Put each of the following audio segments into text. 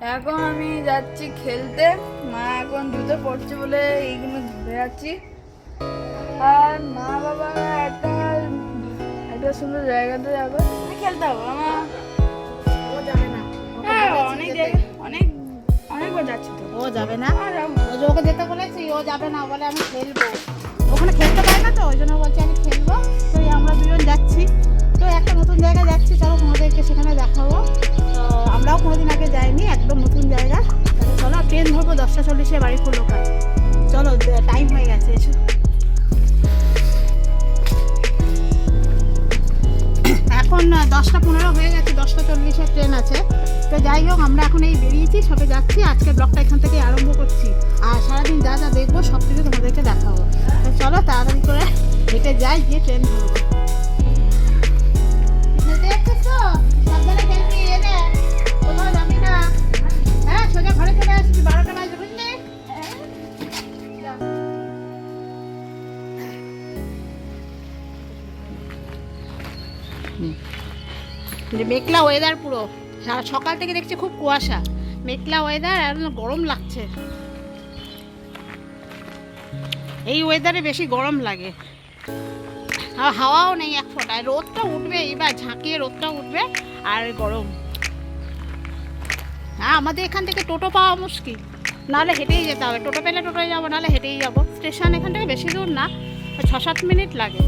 এখন আমি যাচ্ছি খেলতে। মা এখন জুতো পড়ছে বলে এইগুলো ধরে যাচ্ছি। আর মা বাবা একটা একটা সুন্দর জায়গাতে যাবে, খেলতে হবে আমার। ও যাবে না। হ্যাঁ, অনেক জায়গা অনেকবার যাচ্ছি তো। ও যাবে না। যাবো। ও যে ওকে যেতে বলেছি ও যাবে না, বলে আমি খেলবো। ওখানে খেলতে পারে না তো, ওই জন্য বলছি আমি খেলবো। তো আমরা দুজন যাচ্ছি, তো একটা নতুন জায়গায় যাচ্ছি। চলো তোমাদেরকে সেখানে দেখাবো। তো আমরাও কোনোদিন আগে যাইনি, একদম নতুন জায়গা। তাহলে চলো ট্রেন ধরবো 10:40 বাড়িপুর লোকাল। চলো টাইম হয়ে গেছে, এসো। এখন 10:15 হয়ে গেছে, 10:40 ট্রেন আছে। তো যাই হোক, আমরা এখন এই বেরিয়েছি, সবে যাচ্ছি। আজকে ব্লগটা এখান থেকে আরম্ভ করছি। আর সারাদিন যা যা দেখবো সব কিছু তোমাদেরকে দেখাবো। তো চলো তাড়াতাড়ি করে হেঁটে যাই, গিয়ে ট্রেন ধরবো। হেঁটে যাচ্ছিস তো? সাবধানে খেলবি, এনে কোথাও যাবি না। হ্যাঁ, সোজা ঘরে চলে আসবি, 12টা বাজে, বুঝলি? যা। মেঘলা ওয়েদার পুরো, সকাল থেকে দেখছি খুব কুয়াশা, মেঘলা ওয়েদার, আর গরম লাগছে। এই ওয়েদারে বেশি গরম লাগে, আর হাওয়াও নেই এক ফোঁটা। রোদটা উঠবে এবার, ঝাঁকিয়ে রোদটা উঠবে, আর গরম। হ্যাঁ, আমাদের এখান থেকে টোটো পাওয়া মুশকিল, নাহলে হেঁটেই যেতে হবে। টোটো পেলে টোটোয় যাবো, নাহলে হেঁটেই যাবো। স্টেশন এখান থেকে বেশি দূর না, 6-7 মিনিট লাগে।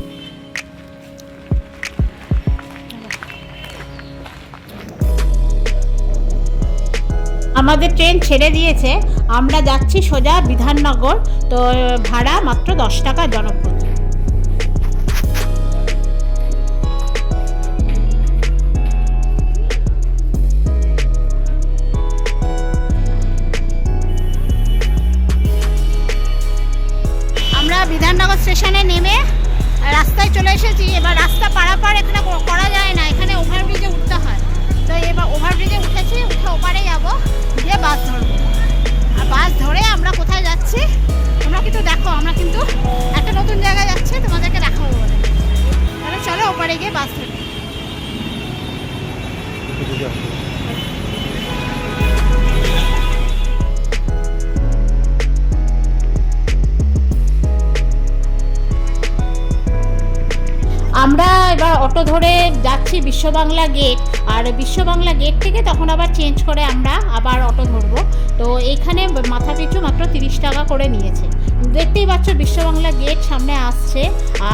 আমাদের ট্রেন ছেড়ে দিয়েছে, আমরা যাচ্ছি সোজা বিধাননগর। তো ভাড়া মাত্র 10 টাকা জনপ্রতি। আমরা বিধাননগর স্টেশনে নেমে রাস্তায় চলে এসেছি। এবার রাস্তা পারাপার এখানে করা যায় না, এখানে ওভারব্রিজে উঠতে হয়। তো এবার ওভারব্রিজে উঠেছি, উঠে ওপারে যাবো, গিয়ে বাস ধরবো। আর বাস ধরে আমরা কোথায় যাচ্ছি তোমরা কিন্তু দেখো। আমরা কিন্তু একটা নতুন জায়গায় যাচ্ছি, তোমাদেরকে দেখাবো বলে। তাহলে চলো ওপারে গিয়ে বাস ধরি। আমরা এবার অটো ধরে যাচ্ছি বিশ্ববাংলা গেট। আর বিশ্ববাংলা গেট থেকে তখন আবার চেঞ্জ করে আমরা আবার অটো ধরবো। তো এইখানে মাথা পিছু মাত্র 30 টাকা করে নিয়েছে। দেখতেই পাচ্ছ বিশ্ববাংলা গেট সামনে আসছে,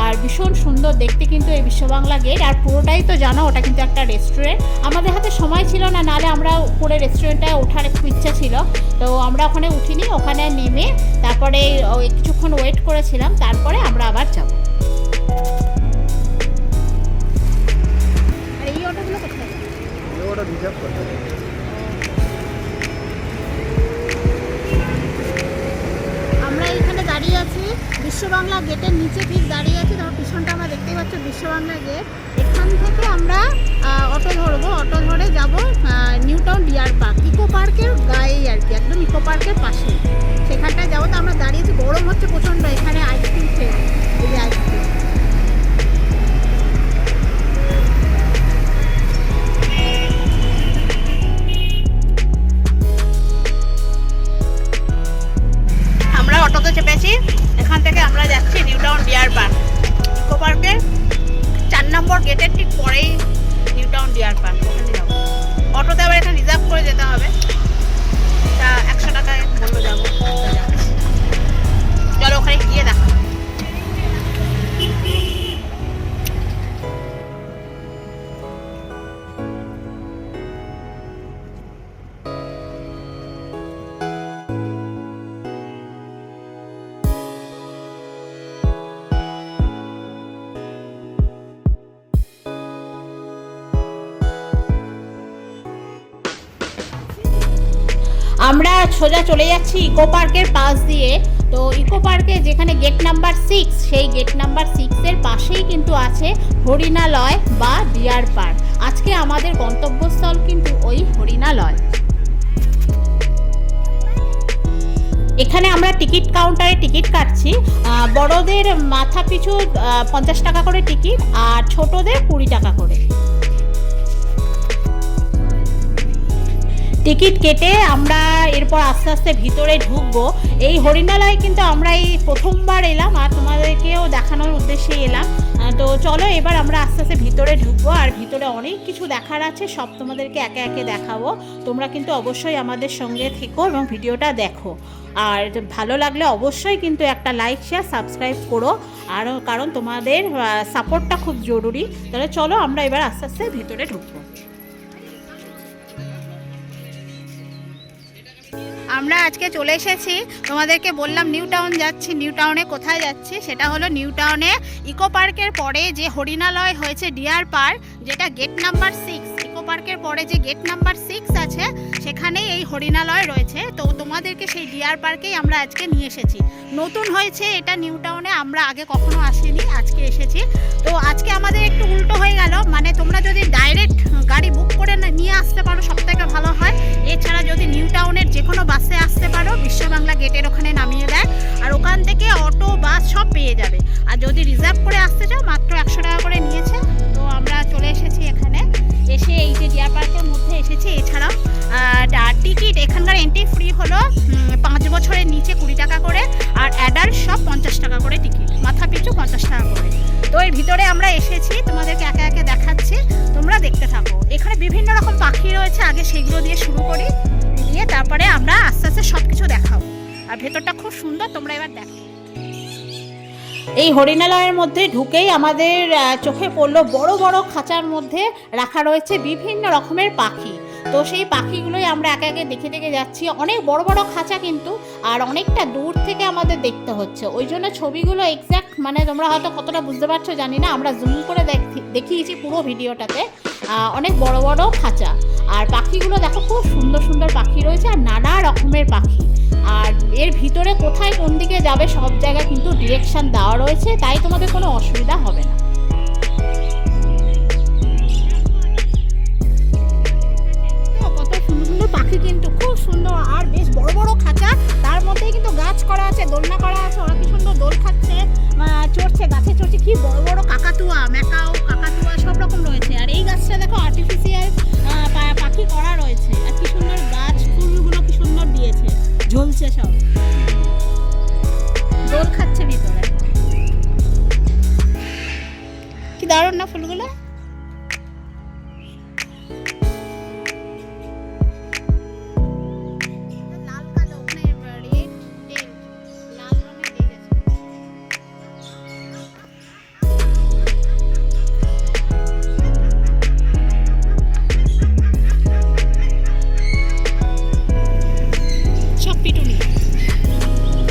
আর ভীষণ সুন্দর দেখতে কিন্তু এই বিশ্ববাংলা গেট। আর পুরোটাই তো জানো ওটা কিন্তু একটা রেস্টুরেন্ট। আমাদের হাতে সময় ছিল না, নাহলে আমরা উপরে রেস্টুরেন্টটায় ওঠার একটু ইচ্ছা ছিল। তো আমরা ওখানে উঠিনি, ওখানে নেমে তারপরে কিছুক্ষণ ওয়েট করেছিলাম, তারপরে আমরা আবার যাবো। আমরা এইখানে দাঁড়িয়ে আছি বিশ্ববাংলা গেটের নিচে, ঠিক দাঁড়িয়ে আছি। তোমার পিছনটা আমরা দেখতেই পাচ্ছ বিশ্ববাংলা গেট। এখান থেকে আমরা অটো ধরবো, অটো ধরে যাব New Town Deer Park, Eco পার্কের গায়েই আর কি, একদম ইকো পার্কের পাশে সেখানটায় যাবো। তো আমরা দাঁড়িয়েছি, গরম হচ্ছে প্রচণ্ড। এখানে আইসক্রিম খেয়ে, এই যে আইসক্রিম। আমরা অটোতে চেপেছি, এখান থেকে আমরা যাচ্ছি New Town Deer Park. Eco পার্কের 4 নম্বর গেটের ঠিক পরেই নিউ টাউন ডিয়ার পার্ক, ওখানে যাবো। অটোতে আবার এখানে রিজার্ভ করে যেতে হবে, তা 100 টাকায় বললো যাবো। চলো ওখানে গিয়ে দেখা। আমরা সোজা চলে যাচ্ছি ইকো পার্কের পাশ দিয়ে। তো ইকো পার্কে যেখানে গেট নাম্বার 6, সেই গেট নাম্বার 6-এর পাশেই কিন্তু আছে হরিণালয় বা ডিয়ার পার্ক। আজকে আমাদের গন্তব্যস্থল কিন্তু ওই হরিণালয়। এখানে আমরা টিকিট কাউন্টারে টিকিট কাটছি। বড়দের মাথা পিছু 50 টাকা করে টিকিট, আর ছোটদের 20 টাকা করে। টিকিট কেটে আমরা এরপর আস্তে আস্তে ভিতরে ঢুকবো। এই হরিণালয় কিন্তু আমরা এই প্রথমবার এলাম আর তোমাদেরকেও দেখানোর উদ্দেশ্যে এলাম। তো চলো এবার আমরা আস্তে আস্তে ভিতরে ঢুকবো, আর ভিতরে অনেক কিছু দেখার আছে, সব তোমাদেরকে একে একে দেখাবো। তোমরা কিন্তু অবশ্যই আমাদের সঙ্গে থেকো এবং ভিডিওটা দেখো, আর ভালো লাগলে অবশ্যই কিন্তু একটা লাইক শেয়ার সাবস্ক্রাইব করো, আর কারণ তোমাদের সাপোর্টটা খুব জরুরি। তাহলে চলো আমরা এবার আস্তে আস্তে ভিতরে ঢুকবো। আমরা আজকে চলে এসেছি, তোমাদেরকে বললাম নিউ টাউন যাচ্ছি। নিউ টাউনে কোথায় যাচ্ছি সেটা হলো নিউ টাউনে ইকো পার্কের পরে যে হরিণালয় হয়েছে ডিয়ার পার্ক, যেটা গেট নাম্বার 6, ইকো পার্কের পরে যে গেট নাম্বার 6 আছে সেখানেই এই হরিণালয় রয়েছে। তো তোমাদেরকে সেই ডিয়ার পার্কেই আমরা আজকে নিয়ে এসেছি। নতুন হয়েছে এটা নিউ টাউনে, আমরা আগে কখনো আসিনি, আজকে এসেছি। তো আজকে আমাদের একটু উল্টো হয়ে গেল, মানে তোমরা যদি ডাইরেক্ট গাড়ি বুক করে নিয়ে আসতে পারো সবথেকে ভালো হয়। এছাড়া যদি নিউ টাউনের যে কোনো বাসে আসতে পারো, বিশ্ব বাংলা গেটের ওখানে নামিয়ে দেয়, আর ওখান থেকে অটো বাস সব পেয়ে যাবে। আর যদি রিজার্ভ করে আসতে চাও মাত্র 100 টাকা করে নিয়েছে। তো আমরা চলে এসেছি এখানে, এসে এই যে ডিয়ার পার্কের মধ্যে এসেছি। এছাড়াও টিকিট এখানকার এন্ট্রি ফ্রি হলো 5 বছরের নিচে 20 টাকা করে, আর অ্যাডাল্ট সব 50 টাকা করে টিকিট, মাথা পিছু 50 টাকা করে। তো এর ভিতরে আমরা এসেছি, তোমাদেরকে একে একে দেখাচ্ছি, তোমরা দেখতে থাকো। এখানে বিভিন্ন রকম পাখি রয়েছে, আগে সেগুলো দিয়ে শুরু করি, দিয়ে তারপরে আমরা আস্তে আস্তে সব কিছু দেখাবো। আর ভেতরটা খুব সুন্দর, তোমরা এবার দেখো। এই হরিণালয়ের মধ্যে ঢুকেই আমাদের চোখে পড়লো বড় বড় খাঁচার মধ্যে রাখা রয়েছে বিভিন্ন রকমের পাখি। তো সেই পাখিগুলোই আমরা একে একে দেখে দেখে যাচ্ছি। অনেক বড় বড় খাঁচা কিন্তু, আর অনেকটা দূর থেকে আমাদের দেখতে হচ্ছে, ওই জন্য ছবিগুলো এক্স্যাক্ট মানে তোমরা হয়তো কতটা বুঝতে পারছো জানি না, আমরা জুম করে দেখিয়েছি পুরো ভিডিওটাতে। অনেক বড় বড় খাঁচা, আর পাখিগুলো দেখো খুব সুন্দর সুন্দর পাখি রয়েছে, আর নানা রকমের পাখি। আর এর ভিতরে কোথায় কোন দিকে যাবে সব জায়গায় কিন্তু ডিরেকশন দেওয়া রয়েছে, তাই তোমাদের কোনো অসুবিধা হবে না। কত সুন্দর সুন্দর পাখি, কিন্তু খুব সুন্দর, আর বেশ বড় বড় খাঁচা, তার মধ্যেই কিন্তু গাছ করা আছে, দোলনা করা আছে, ওরা কি সুন্দর দোল খাচ্ছে, চড়ছে, গাছে চড়ছে, কি বড় বড় কাকাতুয়া, ম্যাকাও কাকাতুয়া সব রকম রয়েছে। আর এই গাছটা দেখো আর্টিফিশিয়াল পাখি করা রয়েছে, আর কি সুন্দর গাছ, ফুলগুলো কি সুন্দর দিয়েছে, ঝুলছে, সব দোল খাচ্ছে ভিতরে, কি দারুণ না ফুলগুলো। লাল কালো ওখানে রেড টেল, লাল রঙের লেজ আছে। সব পিটুনি,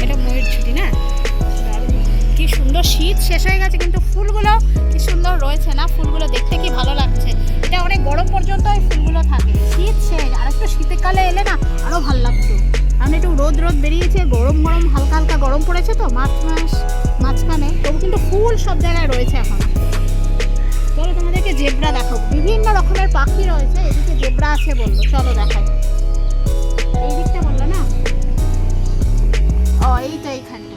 এটা ময়ূর ছুটি না, কি সুন্দর। শীত শেষ হয়ে গেছে কিন্তু ফুলগুলো কি সুন্দর রয়েছে না, ফুলগুলো দেখতে কি ভালো লাগছে। এটা অনেক গরম পর্যন্ত এই ফুলগুলো থাকে, শীত শেষ, আর একটু শীতকালে এলে না আরও ভালো লাগতো। কারণ একটু রোদ বেরিয়েছে, গরম হালকা হালকা গরম পড়েছে তো মাস মাঝখানে, তবু কিন্তু ফুল সব জায়গায় রয়েছে এখন। চলো তোমাদেরকে জেব্রা দেখাবো, বিভিন্ন রকমের পাখি রয়েছে। এদিকে জেব্রা আছে বললো, চলো দেখাই। এই দিকটা বললো না, ও এই তো এইখানটা,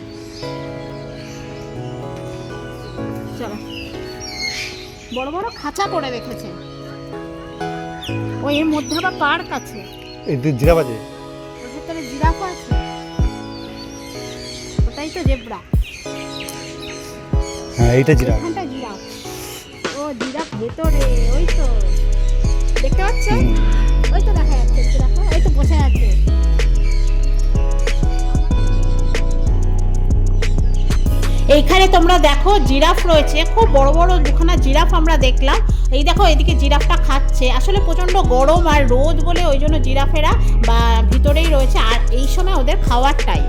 চলো। বড় বড় খাঁচা করে রেখেছে, ওই এর মধ্যে আবার পার্ক আছে, জিরাফ আছে, ওর ভেতরে জিরাফ আছে, ওটাই তো জেব্রা। হ্যাঁ এইটা জিরাফ, এখানটা জিরাফ, ও জিরাফ ভেতরে, ওই তো দেখতে পাচ্ছ, ওই তো দেখা যাচ্ছে জিরাফ, ওই তো বসে আছে। এইখানে তোমরা দেখো জিরাফ রয়েছে, খুব বড় বড় দুখানা জিরাফ আমরা দেখলাম। এই দেখো এদিকে জিরাফটা খাচ্ছে, আসলে প্রচণ্ড গরম আর রোদ বলে ওই জন্য জিরাফেরা বা ভিতরেই রয়েছে, আর এই সময় ওদের খাওয়ার টাইম।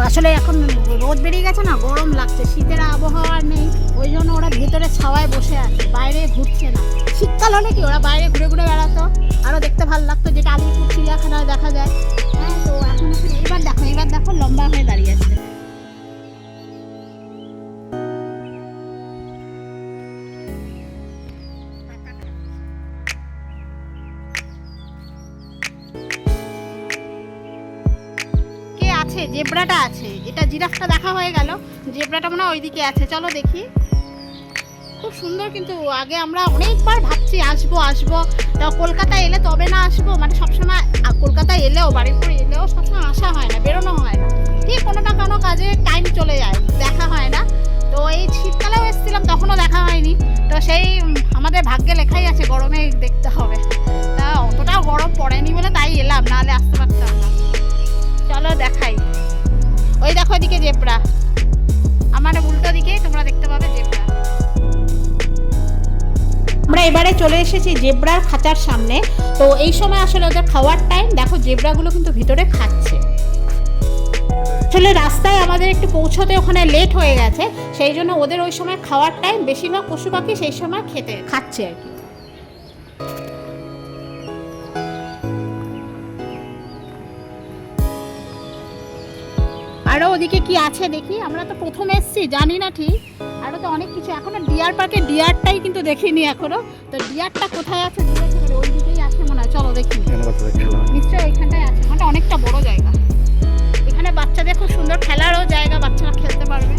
আসলে এখন রোদ বেরিয়ে গেছে না, গরম লাগছে, শীতের আবহাওয়া নেই, ওই জন্য ওরা ভেতরে ছাওয়ায় বসে আছে, বাইরে ঘুরছে না। শীতকাল হলে কি ওরা বাইরে ঘুরে ঘুরে বেড়াতো, আরও দেখতে ভালো লাগতো, যেটা আলিপুর চিড়িয়াখানায় দেখা যায়। হ্যাঁ, তো এখন এবার দেখো লম্বা হয়ে দাঁড়িয়ে আছে। জেব্রাটা আছে, এটা জিরাফটা দেখা হয়ে গেল, জেব্রাটা মনে হয় ওইদিকে আছে, চলো দেখি। খুব সুন্দর। কিন্তু আগে আমরা অনেকবার ভাবছি আসবো আসবো, তো কলকাতায় এলে তবে না আসবো, মানে সবসময় কলকাতায় এলেও বাড়ির পরে এলেও সবসময় আসা হয় না, বেরোনো হয় না, ঠিক কোনো না কোনো কাজে টাইম চলে যায়, দেখা হয় না। তো এই শীতকালেও এসেছিলাম, তখনও দেখা হয়নি। তো সেই আমাদের ভাগ্যে লেখাই আছে গরমে দেখতে হবে, তা অতটাও গরম পড়েনি বলে তাই এলাম, নাহলে আসতে পারতাম না। চলো দেখাই, ওই দেখো এদিকে জেব্রা, আমার উল্টো দিকে তোমরা দেখতে পাবে জেব্রা। আমরা এবারে চলে এসেছি জেব্রার খাঁচার সামনে। তো এই সময় আসলে ওদের খাওয়ার টাইম, দেখো জেব্রাগুলো কিন্তু ভিতরে খাচ্ছে। আসলে রাস্তায় আমাদের একটু পৌঁছতে ওখানে লেট হয়ে গেছে, সেই জন্য ওদের ওই সময় খাওয়ার টাইম, বেশিরভাগ পশু পাখি সেই সময় খাচ্ছে আর কি। আরও ওদিকে কি আছে দেখি, আমরা তো প্রথমে এসেছি জানি না ঠিক, আরও তো অনেক কিছু। এখনো ডিয়ার পার্কে ডিয়ারটাই কিন্তু দেখিনি এখনো, তো ডিয়ারটা কোথায় আছে ওই দিকেই আছে মনে হয়, চলো দেখি। নিশ্চয়ই ওইখানটায় আছে, ওখানটা অনেকটা বড় জায়গা, এখানে বাচ্চাদের খুব সুন্দর খেলারও জায়গা, বাচ্চারা খেলতে পারবে।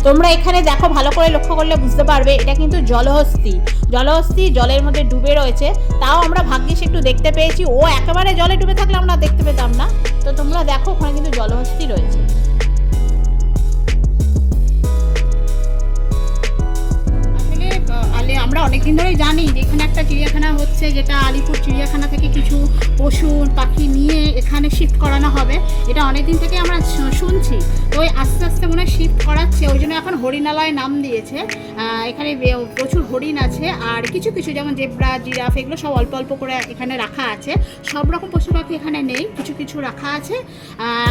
তোমরা এখানে দেখো, ভালো করে লক্ষ্য করলে বুঝতে পারবে এটা কিন্তু জলহস্তী। জলহস্তী জলের মধ্যে ডুবে রয়েছে, তাও আমরা ভাগ্যিস একটু দেখতে পেয়েছি, ও একেবারে জলে ডুবে থাকলে আমরা দেখতে পেতাম না। তো তোমরা দেখো ওখানে কিন্তু জলহস্তী রয়েছে। আমরা অনেকদিন ধরেই জানি যে এখানে একটা চিড়িয়াখানা হচ্ছে, যেটা আলিপুর চিড়িয়াখানা থেকে কিছু পশু পাখি নিয়ে এখানে শিফট করানো হবে, এটা অনেকদিন থেকে আমরা শুনছি। তো ওই আস্তে আস্তে মনে হয় শিফট করাচ্ছে, ওই জন্য এখন হরিণালয় নাম দিয়েছে। এখানে প্রচুর হরিণ আছে, আর কিছু কিছু যেমন জেব্রা, জিরাফ, এগুলো সব অল্প অল্প করে এখানে রাখা আছে। সব রকম পশু পাখি এখানে নেই, কিছু কিছু রাখা আছে।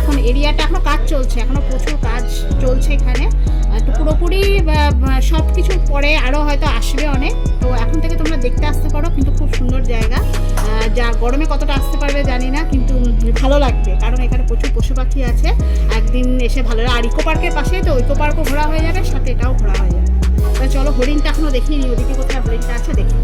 এখন এরিয়াটা এখনও কাজ চলছে, এখনও প্রচুর কাজ চলছে এখানে, তো পুরোপুরি সব কিছু পরে আরও হয়তো আসবে অনেক। তো এখন থেকে তোমরা দেখতে আসতে পারো, কিন্তু খুব সুন্দর জায়গা। যা গরমে কতটা আসতে পারবে জানি না, কিন্তু ভালো লাগবে, কারণ এখানে প্রচুর পশু পাখি আছে। একদিন এসে ভালো, আর ইকো পার্কের পাশে তো ইকো পার্কও ঘোরা হয়ে যাবে, সাথে এটাও ঘোরা হয়ে যাবে। তো চলো, হরিণটা এখনো দেখিনি, ওদিকে কোথায় হরিণটা আছে দেখি।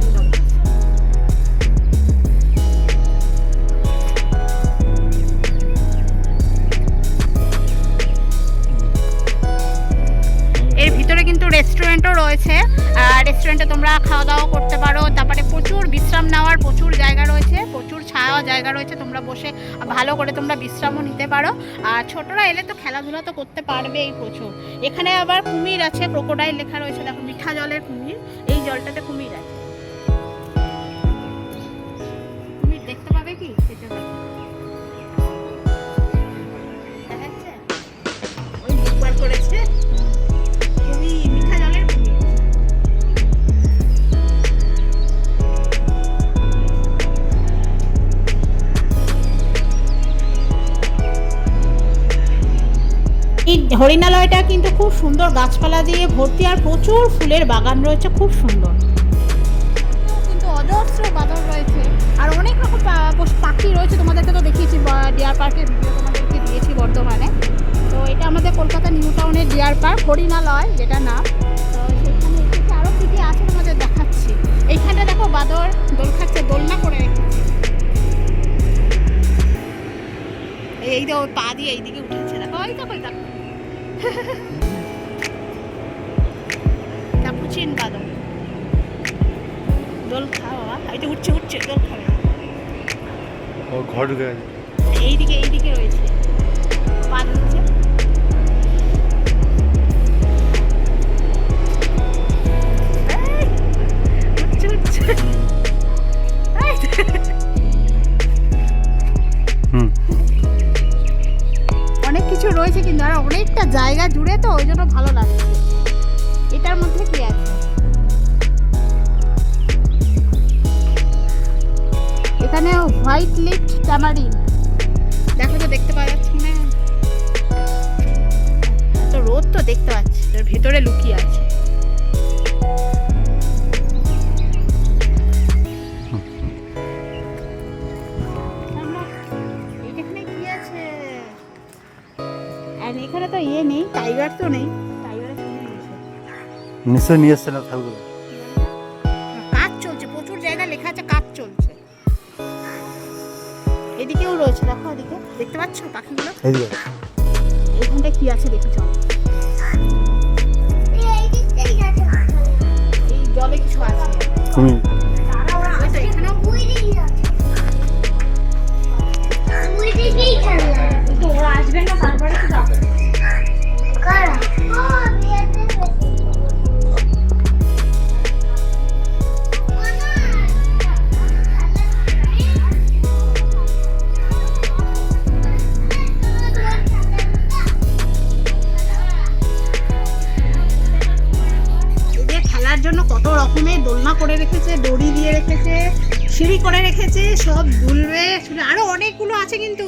এর ভিতরে কিন্তু রেস্টুরেন্টও রয়েছে, রেস্টুরেন্টে তোমরা খাওয়া দাওয়া করতে পারো, তারপরে প্রচুর বিশ্রাম নেওয়ার প্রচুর জায়গা রয়েছে, প্রচুর ছায়া জায়গা রয়েছে, তোমরা বসে ভালো করে তোমরা বিশ্রামও নিতে পারো। আর ছোটরা এলে তো খেলাধুলা তো করতে পারবেই প্রচুর। এখানে আবার কুমির আছে, ক্রোকোডাইল লেখা রয়েছে, দেখো মিঠা জলের কুমির, এই জলটাতে কুমির আছে, কুমির দেখতে পাবে কি সেটা দেখাচ্ছে, ওই বুকবার করেছে মিঠা জলের কুমির। এই হরিণালয়টা কিন্তু খুব সুন্দর, গাছপালা দিয়ে ভর্তি, আর প্রচুর ফুলের বাগান রয়েছে, খুব সুন্দর। কিন্তু অজস্র বাদর রয়েছে, আর অনেক রকম পাখি রয়েছে, তোমাদেরকে তো দেখিয়েছি ডিয়ার পার্কের ভিডিও তোমাদেরকে দিয়েছি বর্ধমানে। তো এটা আমাদের কলকাতা নিউ টাউনের ডিয়ার পার্ক, হরিণালয় যেটা নাম। তো সেখানে এসেছে, আরও কী কী আছে তোমাদের দেখাচ্ছি। এইখানটা দেখো বাদর দোল খাচ্ছে, দোলনা করে রেখেছে, এই যে ওর পা দিয়ে এইদিকে উঠেছে, দেখো ওই দেখো দেখো ক্যাপুচিন বাদর দোল খাওয়া, এই যে উঠছে উঠছে, দোল খাবে, ও ঘর ঢুকে গেছে, এইদিকে রয়েছে, পা ধরছে। অনেক কিছু রয়েছে কিন্তু, আর অনেকটা জায়গা জুড়ে, তো ওই জন্য ভালো লাগছে। এটার মধ্যে কি আছে, এখানে হোয়াইট লিফট ট্যামারিন, দেখো তো দেখতে পাওয়া যাচ্ছে না, তো রোদ তো দেখতে পাচ্ছি, এর ভেতরে লুকিয়ে আছে। এখানে তো ইয়ে নেই, টাইগার তো নেই, টাইগারের নিশ্চয়ই নিয়ে এসছে না থাকবে, কাজ চলছে, প্রচুর জায়গা লেখা আছে কাজ চলছে। এদিকেও রয়েছে, দেখো এদিকে দেখতে পাচ্ছ পাখিগুলো, এইখানটা কি আছে দেখি চল। কুমির। ওই তো এখানেও তো ওরা আসবে না, তারপরে তো যাবে। এদের খেলার জন্য কত রকমের দোলনা করে রেখেছে, দড়ি দিয়ে রেখেছে, সিঁড়ি করে রেখেছে, সব দুলবে। আরো অনেকগুলো আছে, কিন্তু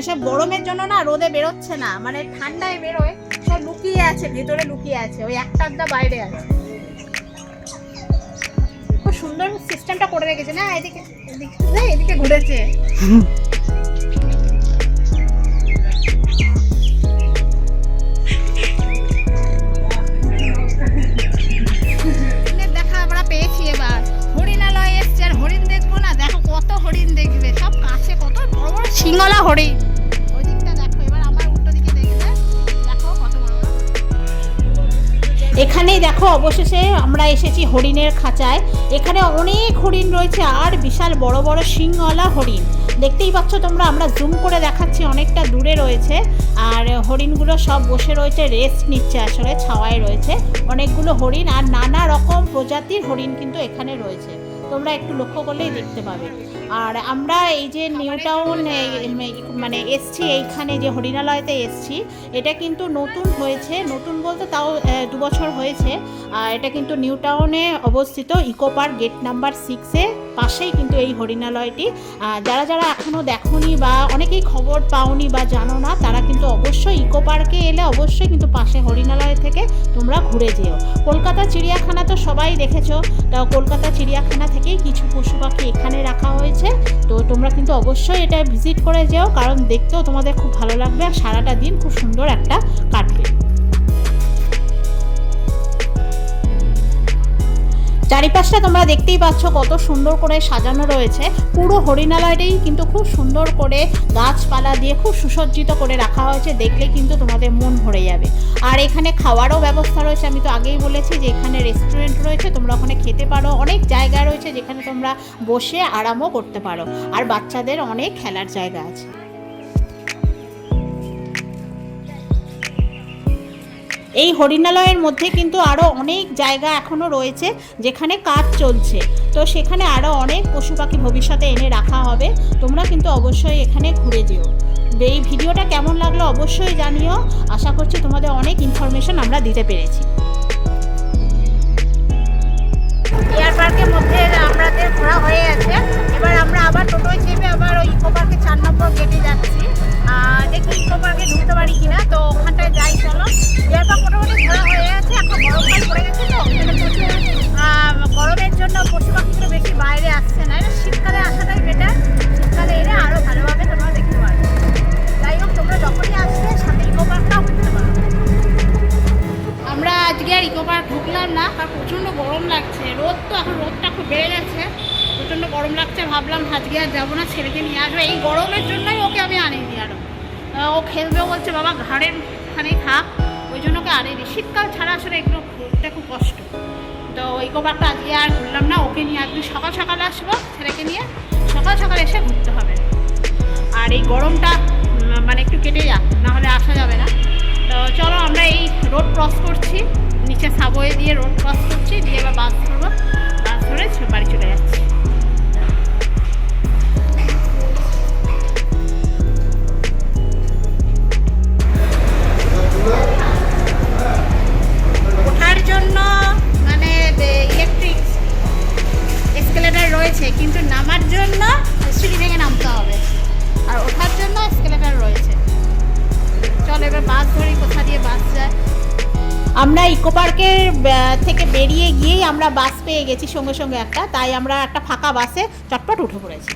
সব গরমের জন্য না রোদে বেরোচ্ছে না, মানে ঠান্ডায় বেরোয়, সব লুকিয়ে আছে, ভেতরে লুকিয়ে আছে, ওই একটা আধটা বাইরে আছে। খুব সুন্দর সিস্টেমটা করে রেখেছে না। এদিকে এদিকে ঘুরেছে। দেখা আমরা পেয়েছি এবার, হরিণালয় এসছে, আর হরিণ দেখবো না? দেখো কত হরিণ দেখবে, সব কাছে, কত বড় বড় সিংহলা হরিণ। ওই দিকটা দেখো, এবার আমার উল্টো দিকে দেখবে, দেখো কত বড় বড়। এখানেই দেখো অবশেষে আমরা এসেছি হরিণের খাঁচায়। এখানে অনেক হরিণ রয়েছে, আর বিশাল বড় বড় শিংওয়ালা হরিণ। দেখতেই পাচ্ছ তোমরা, আমরা জুম করে দেখাচ্ছি, অনেকটা দূরে রয়েছে। আর হরিণগুলো সব বসে রয়েছে, রেস্ট নিচ্ছে, আসলে ছাওয়ায় রয়েছে অনেকগুলো হরিণ। আর নানা রকম প্রজাতির হরিণ কিন্তু এখানে রয়েছে, তোমরা একটু লক্ষ্য করলেই দেখতে পাবে। আর আমরা এই যে নিউ টাউন মানে এসছি, এইখানে যে হরিণালয়তে এসছি, এটা কিন্তু নতুন হয়েছে, নতুন বলতে তাও 2 বছর হয়েছে। আর এটা কিন্তু নিউ টাউনে অবস্থিত, ইকো পার্ক গেট নাম্বার 6-এ পাশেই কিন্তু এই হরিণালয়টি। যারা যারা এখনও দেখোনি বা অনেকেই খবর পাওনি বা জানো না, তারা কিন্তু অবশ্যই ইকো পার্কে এলে অবশ্যই কিন্তু পাশে হরিণালয় থেকে তোমরা ঘুরে যেও। কলকাতা চিড়িয়াখানা তো সবাই দেখেছো, তো কলকাতা চিড়িয়াখানা থেকেই কিছু পশু পাখি এখানে রাখা হয়েছে। তো তোমরা কিন্তু অবশ্যই এটা ভিজিট করে যেও, কারণ দেখতেও তোমাদের খুব ভালো লাগবে, আর সারাটা দিন খুব সুন্দর একটা কাটবে। চারিপাশটা তোমরা দেখতেই পাচ্ছ কত সুন্দর করে সাজানো রয়েছে। পুরো হরিণালয়টাই কিন্তু খুব সুন্দর করে গাছপালা দিয়ে খুব সুসজ্জিত করে রাখা হয়েছে, দেখলে কিন্তু তোমাদের মন ভরে যাবে। আর এখানে খাওয়ারও ব্যবস্থা রয়েছে, আমি তো আগেই বলেছি যে এখানে রেস্টুরেন্ট রয়েছে, তোমরা ওখানে খেতে পারো, অনেক জায়গা রয়েছে যেখানে তোমরা বসে আরামও করতে পারো, আর বাচ্চাদের অনেক খেলার জায়গা আছে। এই হরিণালয়ের মধ্যে কিন্তু আরও অনেক জায়গা এখনও রয়েছে যেখানে কাজ চলছে, তো সেখানে আরও অনেক পশু পাখি ভবিষ্যতে এনে রাখা হবে। তোমরা কিন্তু অবশ্যই এখানে ঘুরে যেও। এই ভিডিওটা কেমন লাগলো অবশ্যই জানিও, আশা করছি তোমাদের অনেক ইনফরমেশন আমরা দিতে পেরেছি। এয়ার পার্কের মধ্যে আমাদের ঘোরা হয়ে গেছে, এবার আমরা আবার টোটোয় চেপে আবার ওই ইকো পার্কের 4 নম্বর গেটে যাচ্ছি। দেখি ইকো পার্কে ঢুকতে পারি কিনা, তো ওখানটায় যাই চলো। এয়ার পার্ক মোটামুটি ঘোরা হয়ে গেছে, এখন গরমকাল পড়ে গেছে, তো গরমের জন্য পশু পাখিগুলো বেশি বাইরে আসছে না, এটা শীতকালে আসাটাই বেটার, শীতকালে এলে আরও ভালোভাবে তোমরা দেখতে পারবে। যাই হোক, তোমরা যখনই আসবে সাথে ইকো পার্কটাও ঘুরতে পারো। আমরা আজকে আর ইকো পার্ক ঢুকলাম না, কারণ প্রচণ্ড গরম লাগছে, রোদ তো এখন রোদটা খুব বেড়ে গেছে, প্রচণ্ড গরম লাগছে। ভাবলাম আজকে আর যাবো না, ছেলেকে নিয়ে আসবো, এই গরমের জন্যই ওকে আমি আনিনি। আরও ও খেলবেও বলছে, বাবা ঘাড়ের খানেই থাক, ওই জন্য ওকে আনিনি। শীতকাল ছাড়া আসলে এগুলো ঘুরতে খুব কষ্ট, তো ইকো পার্কটা আজকে আর ঘুরলাম না, ওকে নিয়ে আজকে সকাল সকাল আসবো, ছেলেকে নিয়ে সকাল সকাল এসে ঘুরতে হবে। আর এই গরমটা মানে একটু কেটে যাক, নাহলে আসা যাবে না। তো চলো, আমরা এই রোড ক্রস করছি, নিচে সাবওয়ে দিয়ে রোড ক্রস করছি, দিয়ে এবার বাস ধরবো, বাস ধরে বাড়ি চলে যাচ্ছি। ওঠার জন্য মানে ইলেকট্রিক এসকেলেটার রয়েছে, কিন্তু নামার জন্য সিঁড়ি ভেঙে নামতে হবে, আর ওঠার জন্য এসকেলেটার রয়েছে। চলো এবার বাস ধরি, কোথা দিয়ে বাস যায়। আমরা ইকো পার্কের থেকে বেরিয়ে গিয়েই আমরা বাস পেয়ে গেছি সঙ্গে সঙ্গে একটা, তাই আমরা একটা ফাঁকা বাসে চটপট উঠে পড়েছি।